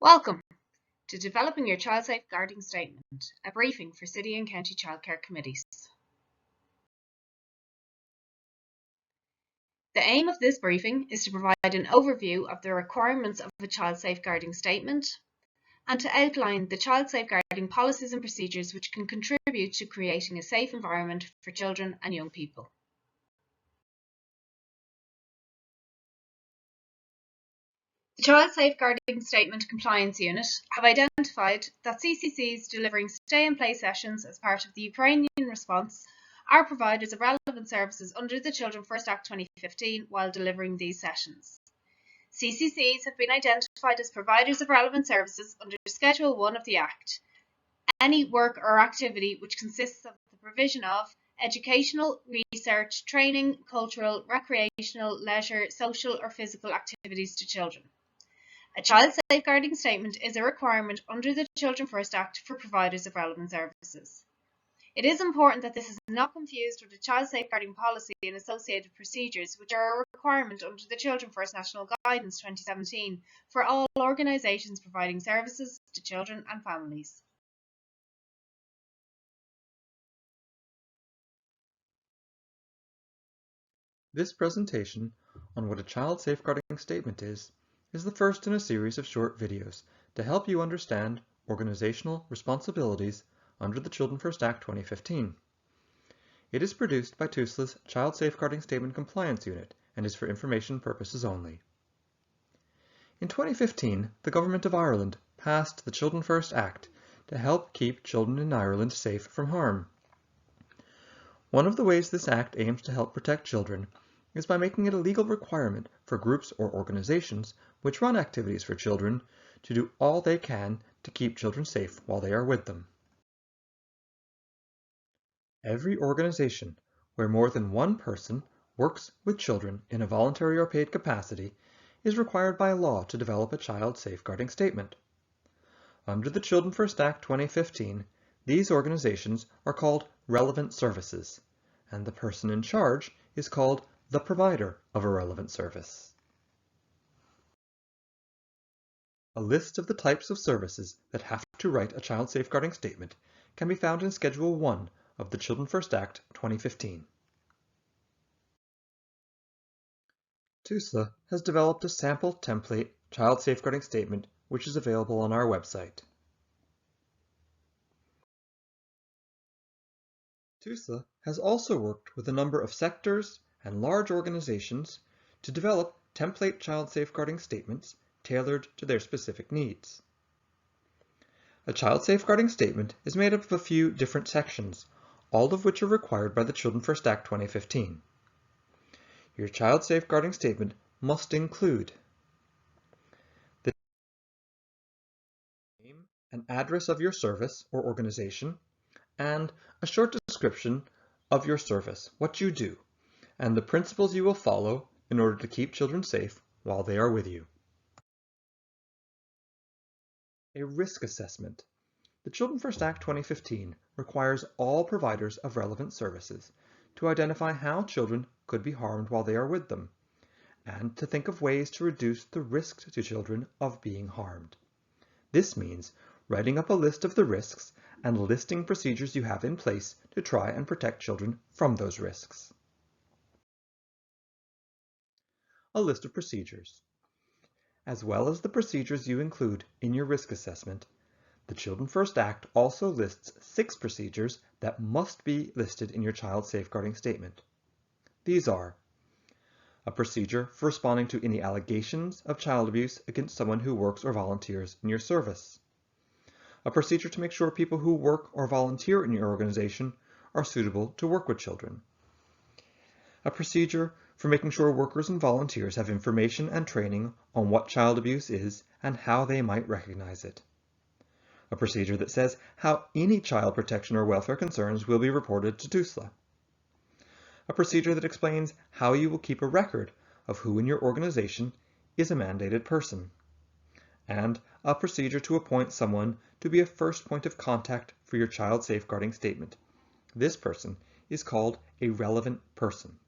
Welcome to Developing Your Child Safeguarding Statement, a briefing for City and County Childcare Committees. The aim of this briefing is to provide an overview of the requirements of a child safeguarding statement and to outline the child safeguarding policies and procedures which can contribute to creating a safe environment for children and young people. The Child Safeguarding Statement Compliance Unit have identified that CCCs delivering stay-in-play sessions as part of the Ukrainian response are providers of relevant services under the Children First Act 2015 while delivering these sessions. CCCs have been identified as providers of relevant services under Schedule 1 of the Act. Any work or activity which consists of the provision of educational, research, training, cultural, recreational, leisure, social or physical activities to children. A child safeguarding statement is a requirement under the Children First Act for providers of relevant services. It is important that this is not confused with a child safeguarding policy and associated procedures, which are a requirement under the Children First National Guidance 2017 for all organisations providing services to children and families. This presentation on what a child safeguarding statement is the first in a series of short videos to help you understand organizational responsibilities under the Children First Act 2015. It is produced by TUSLA's Child Safeguarding Statement Compliance Unit and is for information purposes only. In 2015, the Government of Ireland passed the Children First Act to help keep children in Ireland safe from harm. One of the ways this Act aims to help protect children is by making it a legal requirement for groups or organizations which run activities for children to do all they can to keep children safe while they are with them. Every organization where more than one person works with children in a voluntary or paid capacity is required by law to develop a child safeguarding statement. Under the Children First Act 2015, these organizations are called relevant services, and the person in charge is called the provider of a relevant service. A list of the types of services that have to write a child safeguarding statement can be found in Schedule 1 of the Children First Act 2015. TUSLA has developed a sample template child safeguarding statement which is available on our website. TUSLA has also worked with a number of sectors and large organizations to develop template child safeguarding statements tailored to their specific needs. A child safeguarding statement is made up of a few different sections, all of which are required by the Children First Act 2015. Your child safeguarding statement must include the name and address of your service or organization, and a short description of your service, what you do, and the principles you will follow in order to keep children safe while they are with you. A risk assessment. The Children First Act 2015 requires all providers of relevant services to identify how children could be harmed while they are with them, and to think of ways to reduce the risk to children of being harmed. This means writing up a list of the risks and listing procedures you have in place to try and protect children from those risks. A list of procedures. As well as the procedures you include in your risk assessment, the Children First Act also lists 6 procedures that must be listed in your child safeguarding statement. These are a procedure for responding to any allegations of child abuse against someone who works or volunteers in your service, a procedure to make sure people who work or volunteer in your organization are suitable to work with children, a procedure for making sure workers and volunteers have information and training on what child abuse is and how they might recognize it, a procedure that says how any child protection or welfare concerns will be reported to TUSLA, a procedure that explains how you will keep a record of who in your organization is a mandated person, and a procedure to appoint someone to be a first point of contact for your child safeguarding statement. This person is called a relevant person.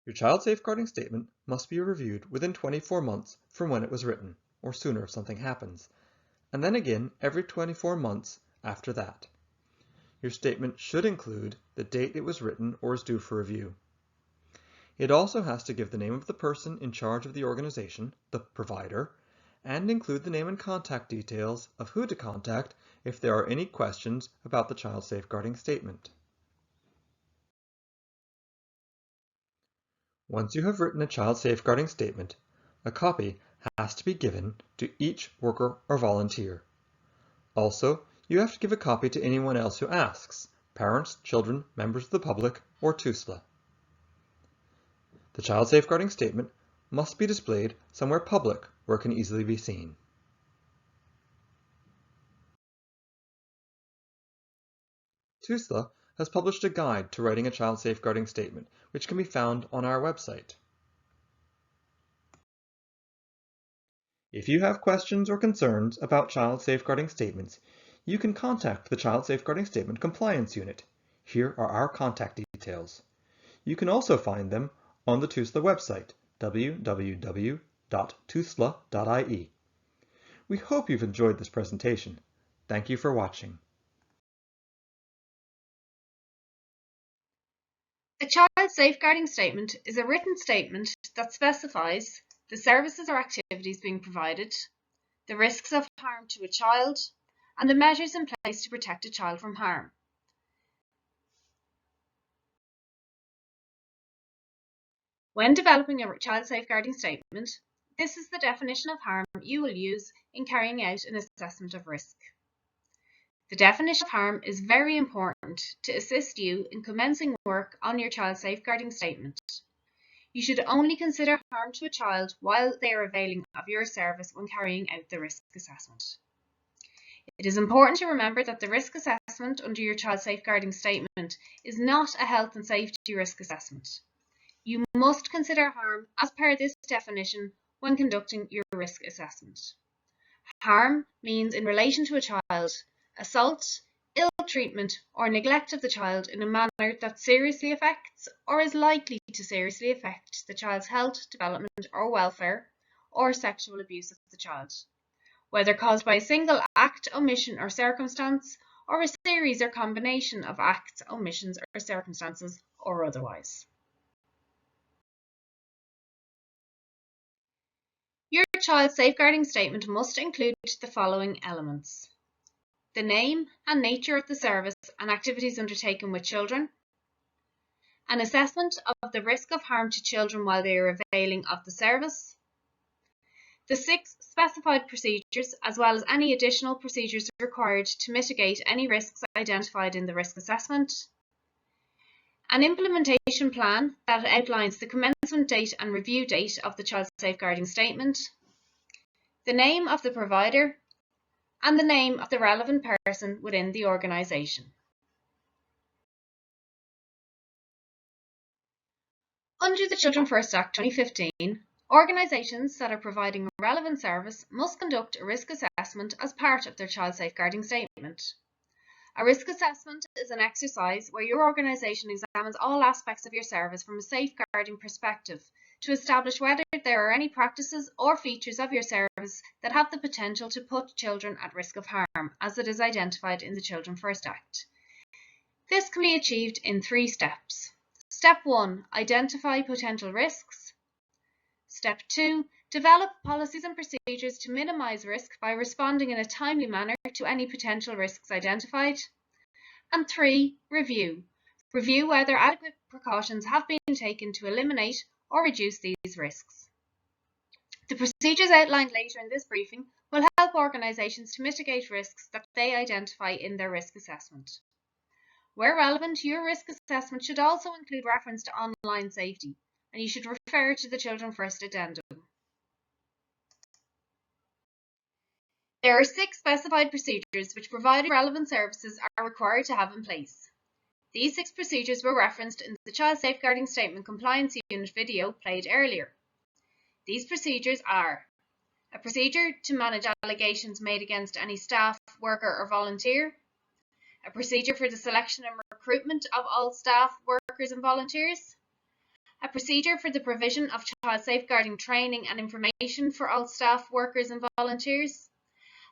Your child safeguarding statement must be reviewed within 24 months from when it was written, or sooner if something happens, and then again every 24 months after that. Your statement should include the date it was written or is due for review. It also has to give the name of the person in charge of the organization, the provider, and include the name and contact details of who to contact if there are any questions about the child safeguarding statement. Once you have written a child safeguarding statement, a copy has to be given to each worker or volunteer. Also, you have to give a copy to anyone else who asks, parents, children, members of the public, or TUSLA. The child safeguarding statement must be displayed somewhere public where it can easily be seen. TUSLA has published a guide to writing a child safeguarding statement, which can be found on our website. If you have questions or concerns about child safeguarding statements, you can contact the Child Safeguarding Statement Compliance Unit. Here are our contact details. You can also find them on the TUSLA website, www.tusla.ie. We hope you've enjoyed this presentation. Thank you for watching. A child safeguarding statement is a written statement that specifies the services or activities being provided, the risks of harm to a child, and the measures in place to protect a child from harm. When developing a child safeguarding statement, this is the definition of harm you will use in carrying out an assessment of risk. The definition of harm is very important to assist you in commencing work on your child safeguarding statement. You should only consider harm to a child while they are availing of your service when carrying out the risk assessment. It is important to remember that the risk assessment under your child safeguarding statement is not a health and safety risk assessment. You must consider harm as per this definition when conducting your risk assessment. Harm means in relation to a child, assault, ill treatment or neglect of the child in a manner that seriously affects or is likely to seriously affect the child's health, development or welfare, or sexual abuse of the child, whether caused by a single act, omission or circumstance, or a series or combination of acts, omissions or circumstances, or otherwise. Your child safeguarding statement must include the following elements: the name and nature of the service and activities undertaken with children, an assessment of the risk of harm to children while they are availing of the service, the 6 specified procedures as well as any additional procedures required to mitigate any risks identified in the risk assessment, an implementation plan that outlines the commencement date and review date of the child safeguarding statement, the name of the provider, and the name of the relevant person within the organisation. Under the Children First Act 2015, organisations that are providing a relevant service must conduct a risk assessment as part of their child safeguarding statement. A risk assessment is an exercise where your organisation examines all aspects of your service from a safeguarding perspective to establish whether there are any practices or features of your service that have the potential to put children at risk of harm, as it is identified in the Children First Act. This can be achieved in 3 steps. Step 1, identify potential risks. Step 2, develop policies and procedures to minimise risk by responding in a timely manner to any potential risks identified. And 3, review. Review whether adequate precautions have been taken to eliminate or reduce these risks. The procedures outlined later in this briefing will help organisations to mitigate risks that they identify in their risk assessment. Where relevant, your risk assessment should also include reference to online safety, and you should refer to the Children First Addendum. There are 6 specified procedures which providing relevant services are required to have in place. These 6 procedures were referenced in the Child Safeguarding Statement Compliance Unit video played earlier. These procedures are: a procedure to manage allegations made against any staff, worker or volunteer, a procedure for the selection and recruitment of all staff, workers and volunteers, a procedure for the provision of child safeguarding training and information for all staff, workers and volunteers,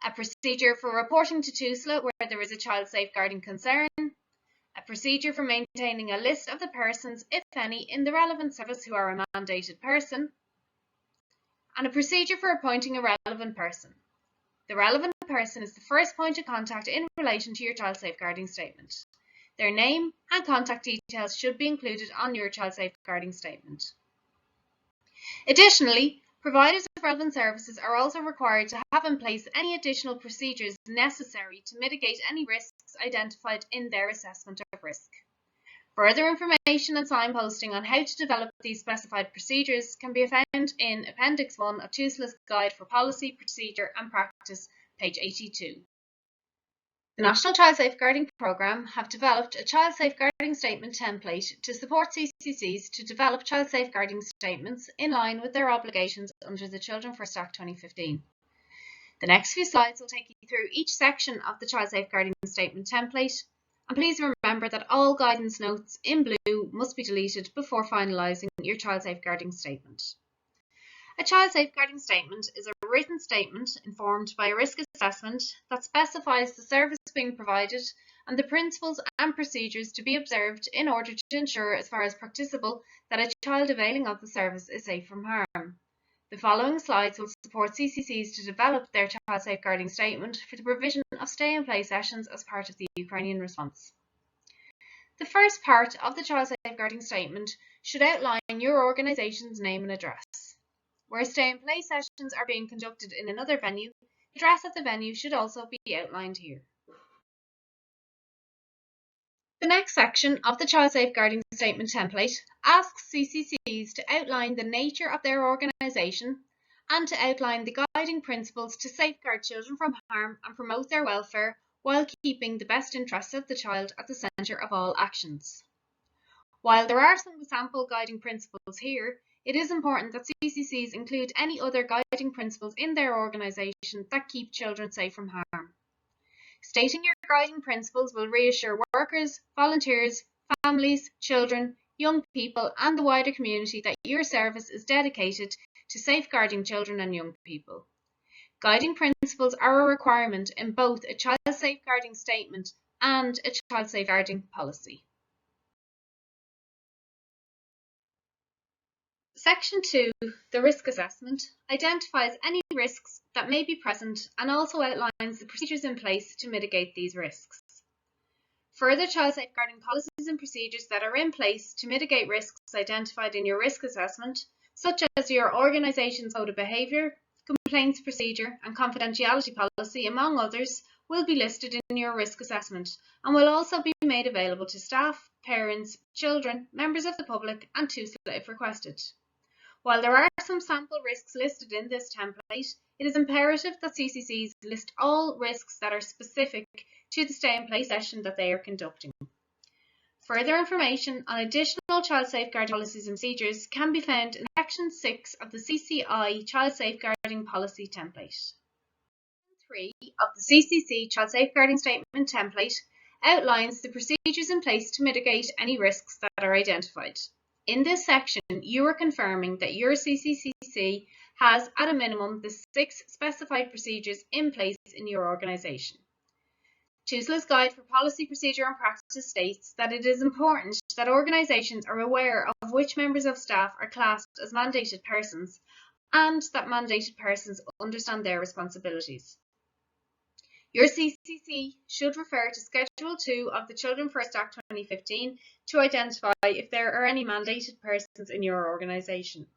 a procedure for reporting to TUSLA where there is a child safeguarding concern, a procedure for maintaining a list of the persons, if any, in the relevant service who are a mandated person, and a procedure for appointing a relevant person. The relevant person is the first point of contact in relation to your child safeguarding statement. Their name and contact details should be included on your child safeguarding statement. Additionally, providers of relevant services are also required to have in place any additional procedures necessary to mitigate any risks identified in their assessment of risk. Further information and signposting on how to develop these specified procedures can be found in Appendix 1 of TUSLA's Guide for Policy, Procedure and Practice, page 82. The National Child Safeguarding Programme have developed a Child Safeguarding Statement template to support CCCs to develop child safeguarding statements in line with their obligations under the Children First Act 2015. The next few slides will take you through each section of the Child Safeguarding Statement template, and please remember that all guidance notes in blue must be deleted before finalising your child safeguarding statement. A child safeguarding statement is a written statement informed by a risk assessment that specifies the service being provided and the principles and procedures to be observed in order to ensure, as far as practicable, that a child availing of the service is safe from harm. The following slides will support CCCs to develop their child safeguarding statement for the provision of stay-in-play sessions as part of the Ukrainian response. The first part of the child safeguarding statement should outline your organisation's name and address. Where stay-in-play sessions are being conducted in another venue, the address of the venue should also be outlined here. The next section of the Child Safeguarding Statement template asks CCCs to outline the nature of their organisation and to outline the guiding principles to safeguard children from harm and promote their welfare while keeping the best interests of the child at the centre of all actions. While there are some sample guiding principles here, it is important that CCCs include any other guiding principles in their organisation that keep children safe from harm. Stating your guiding principles will reassure workers, volunteers, families, children, young people and the wider community that your service is dedicated to safeguarding children and young people. Guiding principles are a requirement in both a child safeguarding statement and a child safeguarding policy. Section 2, the risk assessment, identifies any risks that may be present and also outlines the procedures in place to mitigate these risks. Further child safeguarding policies and procedures that are in place to mitigate risks identified in your risk assessment, such as your organisation's code of behaviour, complaints procedure and confidentiality policy, among others, will be listed in your risk assessment and will also be made available to staff, parents, children, members of the public and TUSLA if requested. While there are some sample risks listed in this template, it is imperative that CCCs list all risks that are specific to the stay-in-play session that they are conducting. Further information on additional child safeguarding policies and procedures can be found in Section 6 of the CCI Child Safeguarding Policy Template. Section 3 of the CCC Child Safeguarding Statement Template outlines the procedures in place to mitigate any risks that are identified. In this section, you are confirming that your CCCC has, at a minimum, the 6 specified procedures in place in your organisation. TUSLA's Guide for Policy, Procedure and Practice states that it is important that organisations are aware of which members of staff are classed as mandated persons and that mandated persons understand their responsibilities. Your CCC should refer to Schedule 2 of the Children First Act 2015 to identify if there are any mandated persons in your organisation.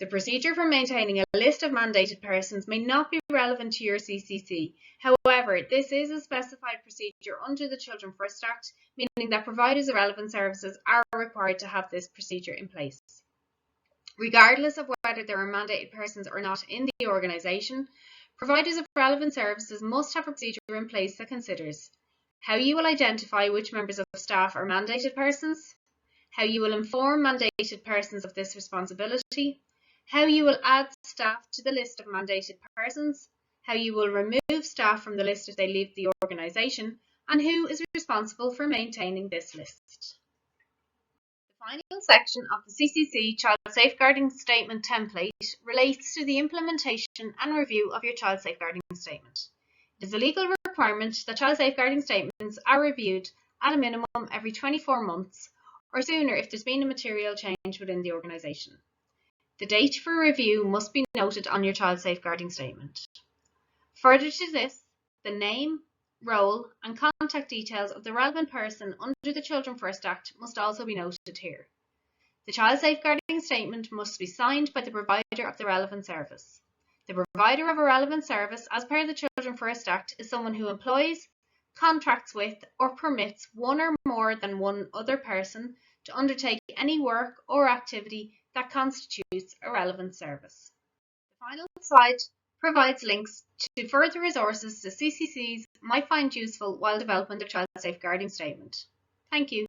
The procedure for maintaining a list of mandated persons may not be relevant to your CCC. However, this is a specified procedure under the Children First Act, meaning that providers of relevant services are required to have this procedure in place. Regardless of whether there are mandated persons or not in the organisation, providers of relevant services must have a procedure in place that considers how you will identify which members of staff are mandated persons, how you will inform mandated persons of this responsibility, how you will add staff to the list of mandated persons, how you will remove staff from the list if they leave the organisation, and who is responsible for maintaining this list. The Final section of the CCC Child Safeguarding Statement template relates to the implementation and review of your child safeguarding statement. It is a legal requirement that child safeguarding statements are reviewed at a minimum every 24 months or sooner if there's been a material change within the organisation. The date for review must be noted on your child safeguarding statement. Further to this, the name, role and contact details of the relevant person under the Children First Act must also be noted here. The child safeguarding statement must be signed by the provider of the relevant service. The provider of a relevant service, as per the Children First Act, is someone who employs, contracts with or permits one or more than one other person to undertake any work or activity that constitutes a relevant service. The final slide provides links to further resources the CCCs might find useful while developing their child safeguarding statement. Thank you.